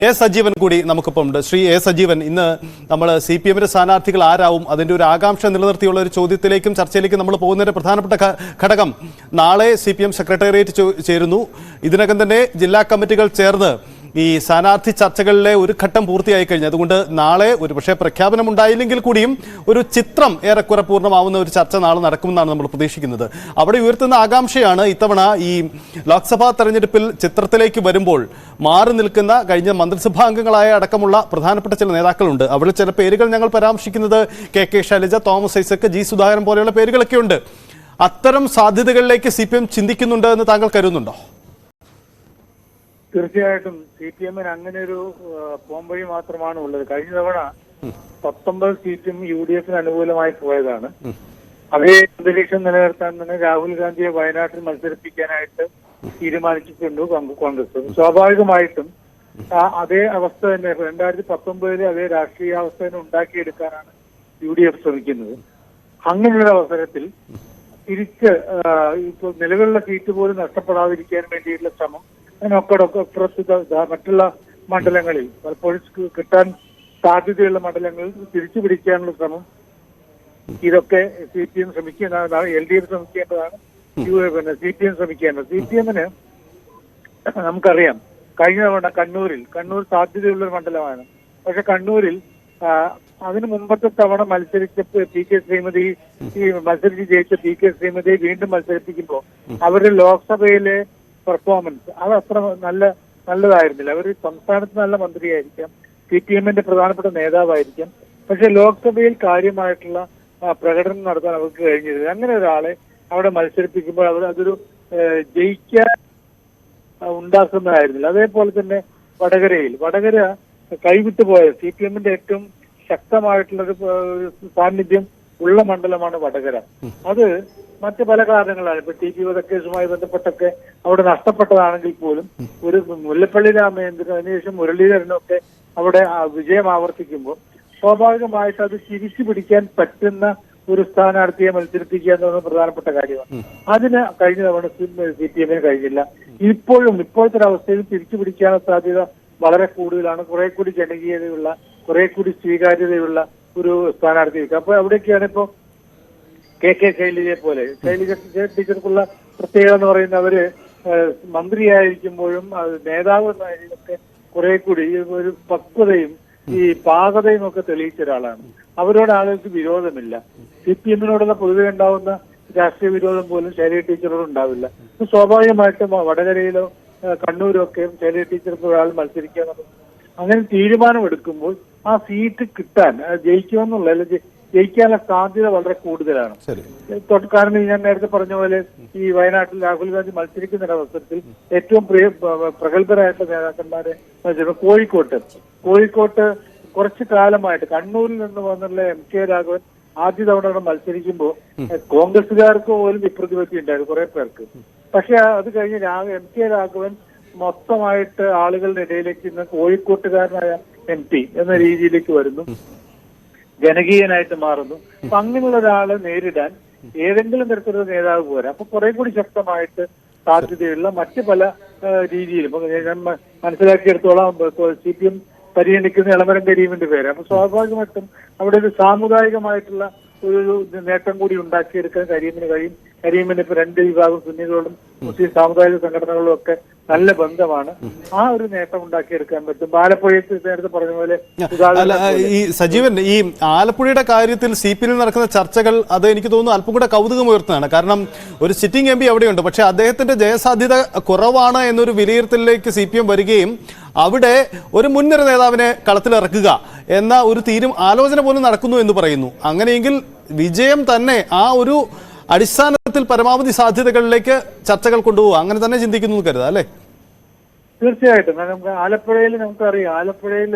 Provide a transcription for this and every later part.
A Sajeevan കൂടി നമുക്കിപ്പം ഉണ്ട്. ശ്രീ എ സജീവൻ, ഇന്ന് നമ്മൾ CPM-ന്റെ സ്ഥാനാർത്ഥികൾ ആരാവും, അതിൻ്റെ ഒരു ആകാംക്ഷ നിലനിർത്തിയുള്ള ഒരു ചോദ്യത്തിലേക്കും ചർച്ചയിലേക്കും നമ്മൾ പോകുന്നതിൻ്റെ പ്രധാനപ്പെട്ട ഘടകം, നാളെ CPM സെക്രട്ടേറിയറ്റ് ചേരുന്നു. ഇതിനകം തന്നെ ജില്ലാ കമ്മിറ്റികൾ ചേർന്ന് ഈ സ്ഥാനാർത്ഥി ചർച്ചകളിലെ ഒരു ഘട്ടം പൂർത്തിയായി കഴിഞ്ഞു. അതുകൊണ്ട് നാളെ ഒരു പക്ഷേ പ്രഖ്യാപനം ഉണ്ടായില്ലെങ്കിൽ കൂടിയും ഒരു ചിത്രം ഏറെക്കുറെ പൂർണ്ണമാവുന്ന ഒരു ചർച്ച നാളെ നടക്കുമെന്നാണ് നമ്മൾ പ്രതീക്ഷിക്കുന്നത്. അവിടെ ഉയർത്തുന്ന ആകാംക്ഷയാണ് ഇത്തവണ ഈ ലോക്സഭാ തെരഞ്ഞെടുപ്പിൽ ചിത്രത്തിലേക്ക് വരുമ്പോൾ മാറി നിൽക്കുന്ന കഴിഞ്ഞ മന്ത്രിസഭാ അംഗങ്ങളായ അടക്കമുള്ള പ്രധാനപ്പെട്ട ചില നേതാക്കളുണ്ട്. അവിടെ ചില പേരുകൾ ഞങ്ങൾ പരാമർശിക്കുന്നത് KK Shailaja, Thomas Isaac, G Sudhakaran പോലെയുള്ള പേരുകളൊക്കെയുണ്ട്. അത്തരം സാധ്യതകളിലേക്ക് CPM ചിന്തിക്കുന്നുണ്ട് എന്ന് താങ്കൾ കരുതുന്നുണ്ടോ? തീർച്ചയായിട്ടും CPM-ന് അങ്ങനെ ഒരു പോംവഴി മാത്രമാണ് ഉള്ളത്. കഴിഞ്ഞ തവണ 19 സീറ്റും UDF-ന് അനുകൂലമായി പോയതാണ്. അതേ അന്തരീക്ഷം നിലനിർത്താൻ തന്നെ രാഹുൽ ഗാന്ധിയെ വയനാട്ടിൽ മത്സരിപ്പിക്കാനായിട്ട് തീരുമാനിച്ചിട്ടുണ്ട് കോൺഗ്രസ്. സ്വാഭാവികമായിട്ടും അതേ അവസ്ഥ തന്നെ 2019 അതേ രാഷ്ട്രീയ അവസ്ഥ തന്നെ ഉണ്ടാക്കിയെടുക്കാനാണ് UDF ശ്രമിക്കുന്നത്. അങ്ങനെയുള്ള അവസരത്തിൽ തിരിച്ച് ഇപ്പൊ നിലവിലുള്ള സീറ്റ് പോലും നഷ്ടപ്പെടാതിരിക്കാൻ വേണ്ടിയിട്ടുള്ള ശ്രമം മറ്റുള്ള മണ്ഡലങ്ങളിൽ പലപ്പോഴും കിട്ടാൻ സാധ്യതയുള്ള മണ്ഡലങ്ങളിൽ തിരിച്ചു പിടിക്കാനുള്ള ശ്രമം ഇതൊക്കെ CPM ശ്രമിക്കേണ്ടതാണ്. LDF ശ്രമിക്കേണ്ടതാണ്. CPM ശ്രമിക്കേണ്ടത്. CPM-ന് നമുക്കറിയാം കഴിഞ്ഞ തവണ കണ്ണൂർ സാധ്യതയുള്ളൊരു മണ്ഡലമാണ്. പക്ഷെ കണ്ണൂരിൽ അതിന് മുമ്പത്തെ തവണ മത്സരിച്ച PK ശ്രീമതി മത്സരിച്ച് ജയിച്ച PK ശ്രീമതിയെ വീണ്ടും മത്സരിപ്പിക്കുമ്പോൾ അവരുടെ ലോക്സഭയിലെ പെർഫോമൻസ് അത് അത്ര നല്ലതായിരുന്നില്ല. അവർ സംസ്ഥാനത്ത് നല്ല മന്ത്രിയായിരിക്കാം, CPM-ന്റെ പ്രധാനപ്പെട്ട നേതാവായിരിക്കാം, പക്ഷെ ലോക്സഭയിൽ കാര്യമായിട്ടുള്ള പ്രകടനം നടത്താൻ അവർക്ക് കഴിഞ്ഞില്ല. അങ്ങനെ ഒരാളെ അവിടെ മത്സരിപ്പിക്കുമ്പോൾ അവർ അതൊരു ജയിക്കാൻ ഉണ്ടാക്കുന്നതായിരുന്നില്ല. അതേപോലെ തന്നെ വടകര കൈവിട്ടു പോയ CPM-ന്റെ ഏറ്റവും ശക്തമായിട്ടുള്ളൊരു സാന്നിധ്യം ഉള്ള മണ്ഡലമാണ് വടകര. അത് മറ്റ് പല കാരണങ്ങളാണ്. ഇപ്പൊ TP വധക്കേസുമായി ബന്ധപ്പെട്ടൊക്കെ അവിടെ നഷ്ടപ്പെട്ടതാണെങ്കിൽ പോലും ഒരു മുല്ലപ്പള്ളി രാമചന്ദ്രൻ അതിനുശേഷം മുരളീധരനൊക്കെ അവിടെ വിജയം ആവർത്തിക്കുമ്പോൾ സ്വാഭാവികമായിട്ട് അത് തിരിച്ചു പിടിക്കാൻ പറ്റുന്ന ഒരു സ്ഥാനാർത്ഥിയെ മത്സരിപ്പിക്കുക എന്നത് പ്രധാനപ്പെട്ട കാര്യമാണ്. അതിന് കഴിഞ്ഞ തവണ CPM-ന് കഴിഞ്ഞില്ല. ഇപ്പോഴത്തെ അവസ്ഥയിൽ തിരിച്ചു പിടിക്കാനുള്ള സാധ്യത വളരെ കൂടുതലാണ്. കുറെ കൂടി ജനകീയതയുള്ള, കുറെ കൂടി സ്വീകാര്യതയുള്ള ഒരു സ്ഥാനാർത്ഥി. അപ്പൊ അവിടേക്കാണ് ഇപ്പോ KK ശൈലജയെ പോലെ ശൈലജ ടീച്ചർക്കുള്ള പ്രത്യേകത എന്ന് പറയുന്നത് അവര് മന്ത്രിയായിരിക്കുമ്പോഴും നേതാവ് എന്നൊക്കെ കുറെ കൂടി ഒരു പക്വതയും ഈ പാകതയും ഒക്കെ തെളിയിച്ച ഒരാളാണ്. അവരോട് ആളുകൾക്ക് വിരോധമില്ല. CPM-നോടുള്ള പൊതുവെ ഉണ്ടാവുന്ന രാഷ്ട്രീയ വിരോധം പോലും ശൈലജ ടീച്ചറോട് ഉണ്ടാവില്ല. സ്വാഭാവികമായിട്ടും വടകരയിലോ കണ്ണൂരോ ഒക്കെ ശൈലജ ടീച്ചർക്ക് ഒരാൾ മത്സരിക്കുക എന്നുള്ളത് അങ്ങനെ തീരുമാനമെടുക്കുമ്പോൾ ആ സീറ്റ് കിട്ടാൻ ജയിക്കുമെന്നുള്ള ജയിക്കാനുള്ള സാധ്യത വളരെ കൂടുതലാണ്. കാരണം ഞാൻ നേരത്തെ പറഞ്ഞ പോലെ ഈ വയനാട്ടിൽ രാഹുൽ ഗാന്ധി മത്സരിക്കുന്ന അവസരത്തിൽ ഏറ്റവും പ്രഗത്ഭരായിട്ടുള്ള നേതാക്കന്മാരെ കോഴിക്കോട്ട് കുറച്ചു കാലമായിട്ട് കണ്ണൂരിൽ നിന്ന് വന്നുള്ള MK രാഘവൻ ആദ്യ തവണ മത്സരിക്കുമ്പോൾ കോൺഗ്രസുകാർക്ക് പോലും വിപ്രതിപത്തി ഉണ്ടായിരുന്നു കുറെ പേർക്ക്. പക്ഷെ അത് കഴിഞ്ഞ് MK രാഘവൻ മൊത്തമായിട്ട് ആളുകളുടെ ഇടയിലേക്ക് ഇന്ന് കോഴിക്കോട്ടുകാരനായ MP എന്ന രീതിയിലേക്ക് വരുന്നു, ജനകീയനായിട്ട് മാറുന്നു. അപ്പൊ അങ്ങനെയുള്ള ഒരാളെ നേരിടാൻ ഏതെങ്കിലും തരത്തിലുള്ള നേതാവ് പോരാ. അപ്പൊ കുറെ കൂടി ശക്തമായിട്ട് സാധ്യതയുള്ള മറ്റ് പല രീതിയിലും ഞാൻ മനസ്സിലാക്കിയെടുത്തോളം CPM പരിഗണിക്കുന്ന എളമരം കരീമിന്റെ പേര്. അപ്പൊ സ്വാഭാവികമായിട്ടും അവിടെ ഒരു സാമുദായികമായിട്ടുള്ള ഒരു നേട്ടം കൂടി ഉണ്ടാക്കിയെടുക്കാൻ കരീമിന് കഴിയും. കരീമിന് ഇപ്പൊ രണ്ട് വിഭാഗം സുന്നികളോടും മുസ്ലിം സാമുദായിക സംഘടനകളും ഒക്കെ നല്ല ബന്ധമാണ്. ആ ഒരു നേട്ടം ഉണ്ടാക്കിയെടുക്കാൻ പറ്റും. ആലപ്പുഴയിൽ നേരത്തെ പറഞ്ഞ പോലെ ഈ സജീവൻ, ഈ ആലപ്പുഴയുടെ കാര്യത്തിൽ CPM നടക്കുന്ന ചർച്ചകൾ അത് എനിക്ക് തോന്നുന്നു അല്പം കൂടെ കൗതുകമുയർത്തുന്നതാണ്. കാരണം ഒരു സിറ്റിംഗ് MP അവിടെയുണ്ട്, പക്ഷെ അദ്ദേഹത്തിന്റെ ജയസാധ്യത കുറവാണ് എന്നൊരു വിലയിരുത്തലിലേക്ക് CPM വരികയും അവിടെ ഒരു മുൻനിര നേതാവിനെ കളത്തിലിറക്കുക എന്ന ഒരു ആലോചന പോലും നടക്കുന്നു എന്ന് പറയുന്നു. അങ്ങനെയെങ്കിൽ വിജയം തന്നെ ആ ഒരു അടിസ്ഥാനത്തിൽ പരമാവധി സാധ്യതകളിലേക്ക് ചർച്ചകൾ കൊണ്ടുപോകുക, അങ്ങനെ തന്നെ ചിന്തിക്കുന്നു കരുതാം അല്ലേ? തീർച്ചയായിട്ടും. നമുക്ക് ആലപ്പുഴയിൽ നമുക്കറിയാം, ആലപ്പുഴയിൽ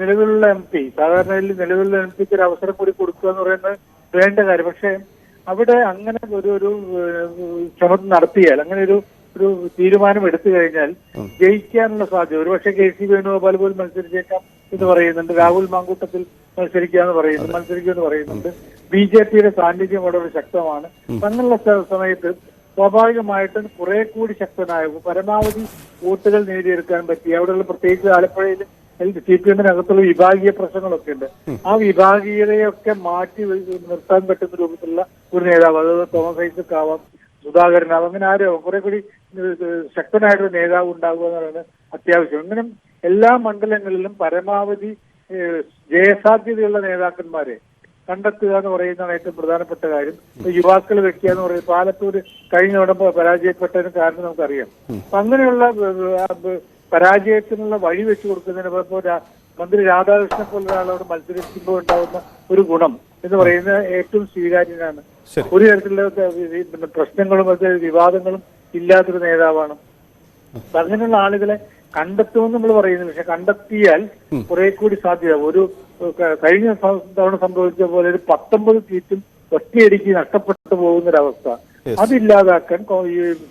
നിലവിലുള്ള MP സാധാരണ നിലവിലുള്ള MPക്ക് ഒരു അവസരം കൂടി കൊടുക്കുക എന്ന് പറയുന്നത് വേണ്ട കാര്യം. പക്ഷെ അവിടെ അങ്ങനെ ഒരു ശ്രമം നടത്തിയാൽ, അങ്ങനെ ഒരു തീരുമാനം എടുത്തു കഴിഞ്ഞാൽ ജയിക്കാനുള്ള സാധ്യത ഒരുപക്ഷെ KC വേണുഗോപാൽ പോലും മത്സരിച്ചേക്കാം എന്ന് പറയുന്നുണ്ട്. രാഹുൽ മാങ്കൂട്ടത്തിൽ മത്സരിക്കുമെന്ന് പറയുന്നുണ്ട്. BJP-യുടെ സാന്നിധ്യം വളരെ ശക്തമാണ്. അങ്ങനെയുള്ള സമയത്ത് സ്വാഭാവികമായിട്ടും കുറെ കൂടി ശക്തനായ പരമാവധി വോട്ടുകൾ നേടിയെടുക്കാൻ പറ്റി. അവിടെയുള്ള പ്രത്യേകിച്ച് ആലപ്പുഴയിൽ CPM-നകത്തുള്ള വിഭാഗീയ പ്രശ്നങ്ങളൊക്കെ ഉണ്ട്. ആ വിഭാഗീയതയൊക്കെ മാറ്റി നിർത്താൻ പറ്റുന്ന രൂപത്തിലുള്ള ഒരു നേതാവ്, അതായത് തോമസ് ഐസക് ആവാം, സുധാകരനാവാം, അങ്ങനെ ആരോ കുറെ കൂടി ശക്തനായിട്ടൊരു നേതാവ് ഉണ്ടാകുക എന്നുള്ളത് അത്യാവശ്യം. അങ്ങനെ എല്ലാ മണ്ഡലങ്ങളിലും പരമാവധി ജയസാധ്യതയുള്ള നേതാക്കന്മാരെ കണ്ടെത്തുക എന്ന് പറയുന്നതാണ് ഏറ്റവും പ്രധാനപ്പെട്ട കാര്യം. യുവാക്കൾ വെക്കുക എന്ന് പറയുന്നത് പാലത്തൂർ കഴിഞ്ഞ തവണ പരാജയപ്പെട്ടതിന് കാരണം നമുക്കറിയാം. അപ്പൊ അങ്ങനെയുള്ള പരാജയത്തിനുള്ള വഴി വെച്ചു കൊടുക്കുന്നതിന് ഇപ്പോൾ മന്ത്രി രാധാകൃഷ്ണനെ പോലെ ഒരാളോട് മത്സരിക്കുമ്പോൾ ഉണ്ടാകുന്ന ഒരു ഗുണം എന്ന് പറയുന്നത് ഏറ്റവും സ്വീകാര്യനാണ്. ഒരു തരത്തിലുള്ള പ്രശ്നങ്ങളും വിവാദങ്ങളും ഇല്ലാത്തൊരു നേതാവാണ്. അപ്പൊ അങ്ങനെയുള്ള ആളുകളെ കണ്ടെത്തുമെന്ന് നമ്മൾ പറയുന്നില്ല. പക്ഷെ കണ്ടെത്തിയാൽ കുറെ കൂടി സാധ്യത ഒരു കഴിഞ്ഞ തവണ സംഭവിച്ച പോലെ ഒരു 19 സീറ്റും ഒറ്റയടിക്ക് നഷ്ടപ്പെട്ടു പോകുന്നൊരവസ്ഥ അതില്ലാതാക്കാൻ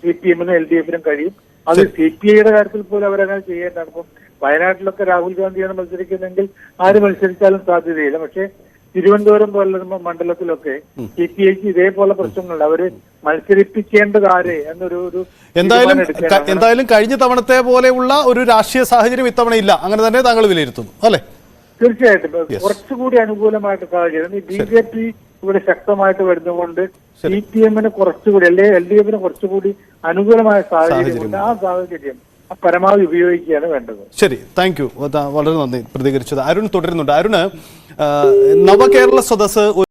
CPM-നും LDF-നും കഴിയും. അത് CPI-യുടെ കാര്യത്തിൽ പോലും അവരങ്ങനെ ചെയ്യേണ്ടതാണ്. ഇപ്പം വയനാട്ടിലൊക്കെ രാഹുൽ ഗാന്ധിയാണ് മത്സരിക്കുന്നതെങ്കിൽ ആര് മത്സരിച്ചാലും സാധ്യതയില്ല. പക്ഷെ തിരുവനന്തപുരം പോലുള്ള മണ്ഡലത്തിലൊക്കെ CPI-ക്ക് ഇതേപോലെ പ്രശ്നങ്ങളുണ്ട്. അവര് മത്സരിപ്പിക്കേണ്ടതാരെ എന്നൊരു എന്തായാലും കഴിഞ്ഞ തവണത്തെ പോലെയുള്ള ഒരു രാഷ്ട്രീയ സാഹചര്യം ഇത്തവണ ഇല്ല, അങ്ങനെ തന്നെ താങ്കൾ വിലയിരുത്തുന്നു അല്ലെ? തീർച്ചയായിട്ടും കുറച്ചുകൂടി അനുകൂലമായിട്ട് സാഹചര്യം BJP ഇവിടെ ശക്തമായിട്ട് വരുന്നതുകൊണ്ട് CPM-ന് കുറച്ചുകൂടി LDF-ന് കുറച്ചുകൂടി അനുകൂലമായ സാഹചര്യമുണ്ട്. ആ സാഹചര്യം പരമാവധി ഉപയോഗിക്കുകയാണ് വേണ്ടത്. ശരി, താങ്ക് യു, വളരെ നന്ദി പ്രതികരിച്ചത്. അരുൺ തുടരുന്നുണ്ട്. അരുണ്, നവകേരള സദസ്സ്